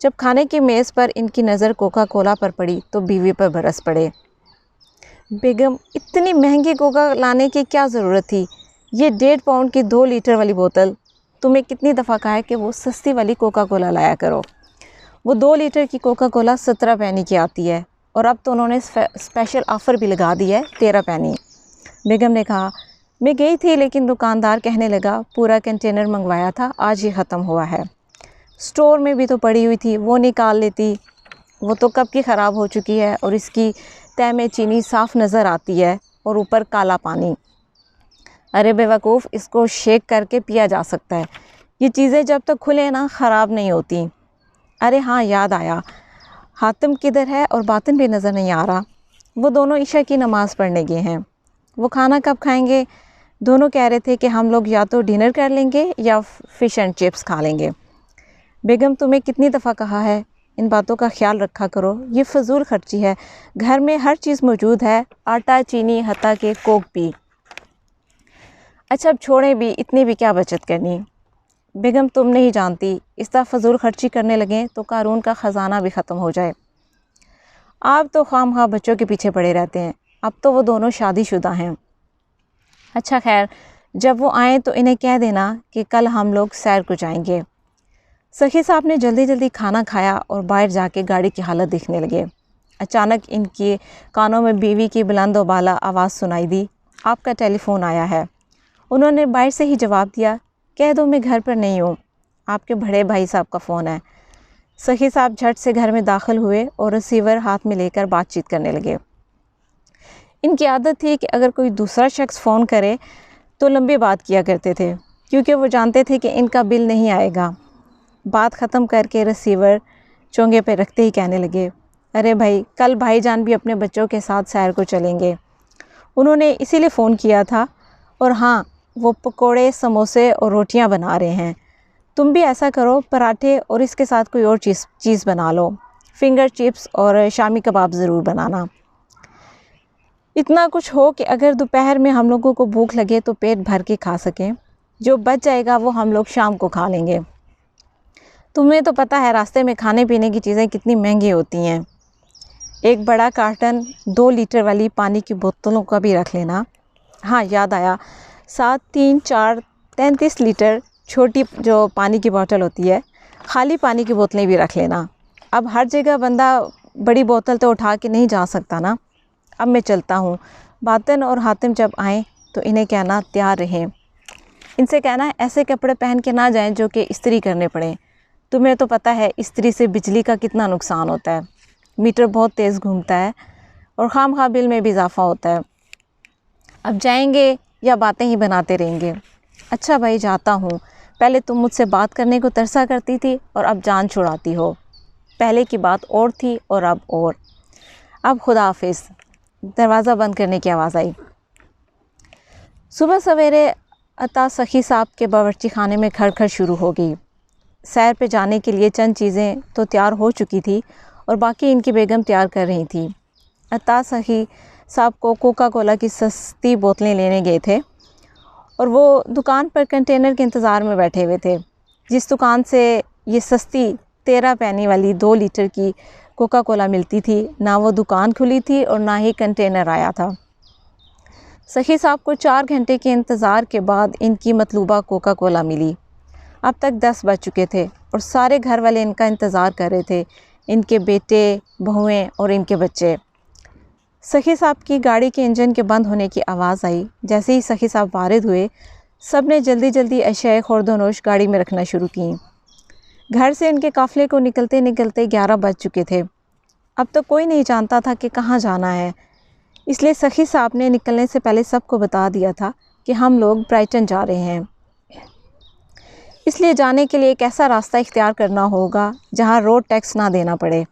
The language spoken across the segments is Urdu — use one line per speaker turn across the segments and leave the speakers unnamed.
جب کھانے کی میز پر ان کی نظر کوکا کولا پر پڑی تو بیوی پر برس پڑے۔ بیگم، اتنی مہنگی کوکا لانے کی کیا ضرورت تھی؟ یہ 1.5 پاؤنڈ کی 2 لیٹر والی بوتل، تمہیں کتنی دفعہ کہا ہے کہ وہ سستی والی کوکا کولا لایا کرو۔ وہ 2 لیٹر کی کوکا کولا 17 پینی کی آتی ہے، اور اب تو انہوں نے اسپیشل آفر بھی لگا دی ہے 13 پینی۔ بیگم نے کہا، میں گئی تھی لیکن دکاندار کہنے لگا پورا کنٹینر منگوایا تھا، آج ہی ختم ہوا ہے۔ اسٹور میں بھی تو پڑی ہوئی تھی، وہ نکال لیتی، وہ تو کب کی خراب ہو چکی ہے، اور اس کی تہ میں چینی صاف نظر آتی ہے اور اوپر کالا پانی۔ ارے بیوقوف، اس کو شیک کر کے پیا جا سکتا ہے، یہ چیزیں جب تک کھلے نا خراب نہیں ہوتی۔ ارے ہاں، یاد آیا، حاتم کدھر ہے اور باطن بھی نظر نہیں آ رہا؟ وہ دونوں عشاء کی نماز پڑھنے گئے ہیں۔ وہ کھانا کب کھائیں گے؟ دونوں کہہ رہے تھے کہ ہم لوگ یا تو ڈنر کر لیں گے یا فش اینڈ چپس کھا لیں گے۔ بیگم، تمہیں کتنی دفعہ کہا ہے ان باتوں کا خیال رکھا کرو، یہ فضول خرچی ہے، گھر میں ہر چیز موجود ہے، آٹا، چینی، حتیٰ کہ کوک بھی۔ اچھا اب چھوڑیں بھی، اتنی بھی کیا بچت کرنی۔ بیگم، تم نہیں جانتی، اس طرح فضول خرچی کرنے لگیں تو قارون کا خزانہ بھی ختم ہو جائے۔ آپ تو خواہ مخواہ بچوں کے پیچھے پڑے رہتے ہیں، اب تو وہ دونوں شادی شدہ ہیں۔ اچھا خیر، جب وہ آئیں تو انہیں کہہ دینا کہ کل ہم لوگ سیر کو جائیں گے۔ سخی صاحب نے جلدی جلدی کھانا کھایا اور باہر جا کے گاڑی کی حالت دیکھنے لگے۔ اچانک ان کے کانوں میں بیوی کی بلند و بالا آواز سنائی دی، آپ کا ٹیلی فون آیا ہے۔ انہوں نے باہر سے ہی جواب دیا، کہہ دو میں گھر پر نہیں ہوں، آپ کے بڑے بھائی صاحب کا فون ہے۔ سخی صاحب جھٹ سے گھر میں داخل ہوئے اور ریسیور ہاتھ میں لے کر بات چیت کرنے لگے۔ ان کی عادت تھی کہ اگر کوئی دوسرا شخص فون کرے تو لمبی بات کیا کرتے تھے، کیونکہ وہ جانتے تھے کہ ان کا بل نہیں آئے گا۔ بات ختم کر کے ریسیور چونگے پہ رکھتے ہی کہنے لگے، ارے بھائی، کل بھائی جان بھی اپنے بچوں کے ساتھ سیر کو چلیں گے، انہوں نے اسی لیے فون کیا تھا، اور ہاں وہ پکوڑے، سموسے اور روٹیاں بنا رہے ہیں۔ تم بھی ایسا کرو، پراٹھے اور اس کے ساتھ کوئی اور چیز بنا لو، فنگر چپس اور شامی کباب ضرور بنانا۔ اتنا کچھ ہو کہ اگر دوپہر میں ہم لوگوں کو بھوک لگے تو پیٹ بھر کے کھا سکیں، جو بچ جائے گا وہ ہم لوگ شام کو کھا لیں گے۔ تمہیں تو پتہ ہے راستے میں کھانے پینے کی چیزیں کتنی مہنگی ہوتی ہیں۔ ایک بڑا کارٹن 2 لیٹر والی پانی کی بوتلوں کا بھی رکھ لینا۔ ہاں یاد آیا، 7، 3، 4، 33 لیٹر چھوٹی جو پانی کی بوتل ہوتی ہے، خالی پانی کی بوتلیں بھی رکھ لینا۔ اب ہر جگہ بندہ بڑی بوتل تو اٹھا کے نہیں جا سکتا نا۔ اب میں چلتا ہوں، باطن اور حاتم جب آئیں تو انہیں کہنا تیار رہیں۔ ان سے کہنا ایسے کپڑے پہن کے نہ جائیں جو کہ استری کرنے پڑیں، تمہیں تو پتہ ہے استری سے بجلی کا کتنا نقصان ہوتا ہے، میٹر بہت تیز گھومتا ہے اور خواہ مخواہ بل میں بھی اضافہ ہوتا ہے۔ اب جائیں گے یا باتیں ہی بناتے رہیں گے؟ اچھا بھائی جاتا ہوں، پہلے تم مجھ سے بات کرنے کو ترسا کرتی تھی اور اب جان چھڑاتی ہو، پہلے کی بات اور تھی اور اب اور۔ اب خدا حافظ۔ دروازہ بند کرنے کی آواز آئی۔ صبح سویرے عطا سخی صاحب کے باورچی خانے میں کھڑ کھڑ شروع ہو گئی۔ سیر پہ جانے کے لیے چند چیزیں تو تیار ہو چکی تھی اور باقی ان کی بیگم تیار کر رہی تھی۔ عطا سخی صاحب کو کوکا کولا کی سستی بوتلیں لینے گئے تھے اور وہ دکان پر کنٹینر کے انتظار میں بیٹھے ہوئے تھے۔ جس دکان سے یہ سستی 13 پینی والی 2 لیٹر کی کوکا کولا ملتی تھی، نہ وہ دکان کھلی تھی اور نہ ہی کنٹینر آیا تھا۔ سخی صاحب کو 4 گھنٹے کے انتظار کے بعد ان کی مطلوبہ کوکا کولا ملی۔ اب تک 10 بج چکے تھے اور سارے گھر والے ان کا انتظار کر رہے تھے، ان کے بیٹے، بہویں اور ان کے بچے۔ سخی صاحب کی گاڑی کے انجن کے بند ہونے کی آواز آئی۔ جیسے ہی سخی صاحب وارد ہوئے، سب نے جلدی جلدی اشیاء خورد و نوش گاڑی میں رکھنا شروع کیں۔ گھر سے ان کے قافلے کو نکلتے نکلتے 11 بج چکے تھے۔ اب تو کوئی نہیں جانتا تھا کہ کہاں جانا ہے، اس لیے سخی صاحب نے نکلنے سے پہلے سب کو بتا دیا تھا کہ ہم لوگ برائٹن جا رہے ہیں۔ اس لیے جانے کے لیے ایک ایسا راستہ اختیار کرنا ہوگا جہاں روڈ ٹیکس نہ دینا پڑے۔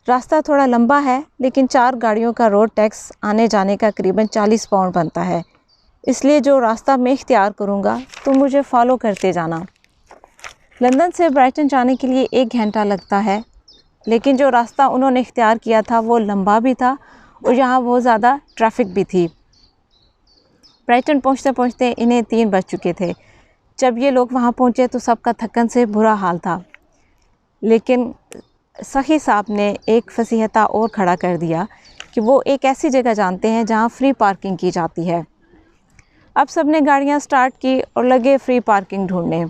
راستہ تھوڑا لمبا ہے لیکن 4 گاڑیوں کا روڈ ٹیکس آنے جانے کا قریباً 40 پاؤنڈ بنتا ہے، اس لیے جو راستہ میں اختیار کروں گا تم مجھے فالو کرتے جانا۔ لندن سے برائٹن جانے کے لیے 1 گھنٹہ لگتا ہے، لیکن جو راستہ انہوں نے اختیار کیا تھا وہ لمبا بھی تھا اور یہاں بہت زیادہ ٹریفک بھی تھی۔ برائٹن پہنچتے پہنچتے انہیں 3 بج چکے تھے۔ جب یہ لوگ وہاں پہنچے تو سب کا تھکن سے برا حال تھا۔ لیکن سخی صاحب نے ایک فصیحتہ اور کھڑا کر دیا کہ وہ ایک ایسی جگہ جانتے ہیں جہاں فری پارکنگ کی جاتی ہے۔ اب سب نے گاڑیاں سٹارٹ کی اور لگے فری پارکنگ ڈھونڈنے۔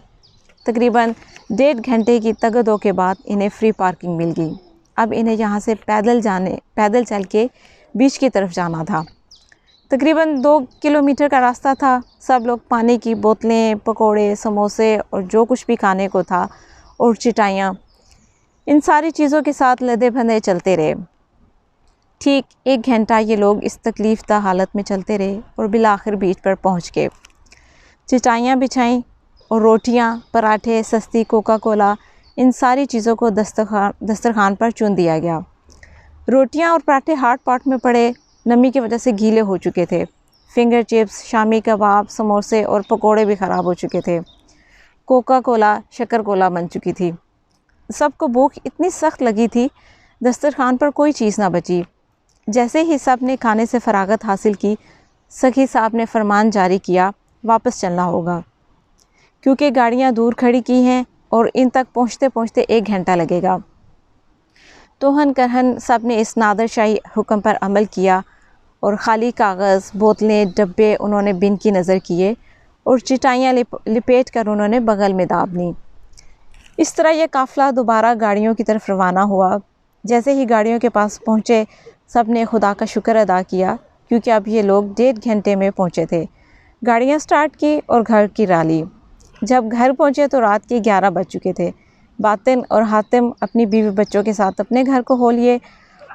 تقریباً 1.5 گھنٹے کی تگدو کے بعد انہیں فری پارکنگ مل گئی۔ اب انہیں یہاں سے پیدل چل کے بیچ کی طرف جانا تھا۔ تقریباً 2 کلومیٹر کا راستہ تھا۔ سب لوگ پانی کی بوتلیں، پکوڑے، سموسے اور جو کچھ بھی کھانے کو تھا اور چٹائیاں، ان ساری چیزوں کے ساتھ لدے بھندے چلتے رہے۔ ٹھیک 1 گھنٹہ یہ لوگ اس تکلیف دہ حالت میں چلتے رہے اور بالآخر بیچ پر پہنچ گئے۔ چٹائیاں بچھائیں اور روٹیاں، پراٹھے، سستی کوکا کولا، ان ساری چیزوں کو دسترخوان پر چن دیا گیا۔ روٹیاں اور پراٹھے ہاٹ پاٹ میں پڑے نمی کی وجہ سے گیلے ہو چکے تھے۔ فنگر چپس، شامی کباب، سموسے اور پکوڑے بھی خراب ہو چکے تھے۔ کوکا کولا شکر کولا بن چکی تھی۔ سب کو بھوک اتنی سخت لگی تھی، دسترخوان پر کوئی چیز نہ بچی۔ جیسے ہی سب نے کھانے سے فراغت حاصل کی، سخی صاحب نے فرمان جاری کیا، واپس چلنا ہوگا کیونکہ گاڑیاں دور کھڑی کی ہیں اور ان تک پہنچتے پہنچتے 1 گھنٹہ لگے گا۔ توہن کرہن سب نے اس نادر شاہی حکم پر عمل کیا اور خالی کاغذ، بوتلیں، ڈبے انہوں نے بن کی نظر کیے اور چٹائیاں لپیٹ کر انہوں نے بغل میں داب لیں۔ اس طرح یہ قافلہ دوبارہ گاڑیوں کی طرف روانہ ہوا۔ جیسے ہی گاڑیوں کے پاس پہنچے، سب نے خدا کا شکر ادا کیا کیونکہ اب یہ لوگ 1.5 گھنٹے میں پہنچے تھے۔ گاڑیاں سٹارٹ کی اور گھر کی راہ لی۔ جب گھر پہنچے تو رات کے 11 بج چکے تھے۔ باطن اور حاتم اپنی بیوی بچوں کے ساتھ اپنے گھر کو ہو لیے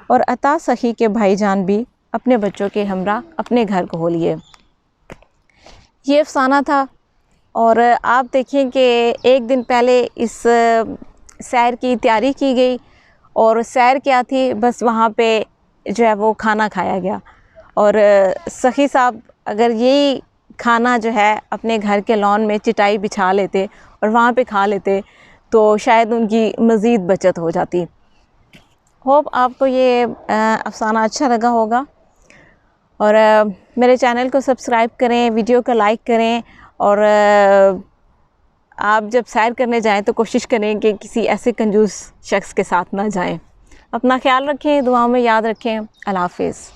اور عطا سخی کے بھائی جان بھی اپنے بچوں کے ہمراہ اپنے گھر کو ہو لیے۔ یہ افسانہ تھا اور آپ دیکھیں کہ 1 دن پہلے اس سیر کی تیاری کی گئی اور سیر کیا تھی، بس وہاں پہ جو ہے وہ کھانا کھایا گیا اور سخی صاحب اگر یہی کھانا جو ہے اپنے گھر کے لان میں چٹائی بچھا لیتے اور وہاں پہ کھا لیتے تو شاید ان کی مزید بچت ہو جاتی۔ ہوپ آپ کو یہ افسانہ اچھا لگا ہوگا اور میرے چینل کو سبسکرائب کریں، ویڈیو کو لائک کریں اور آپ جب سیر کرنے جائیں تو کوشش کریں کہ کسی ایسے کنجوس شخص کے ساتھ نہ جائیں۔ اپنا خیال رکھیں، دعاؤں میں یاد رکھیں۔ اللہ حافظ۔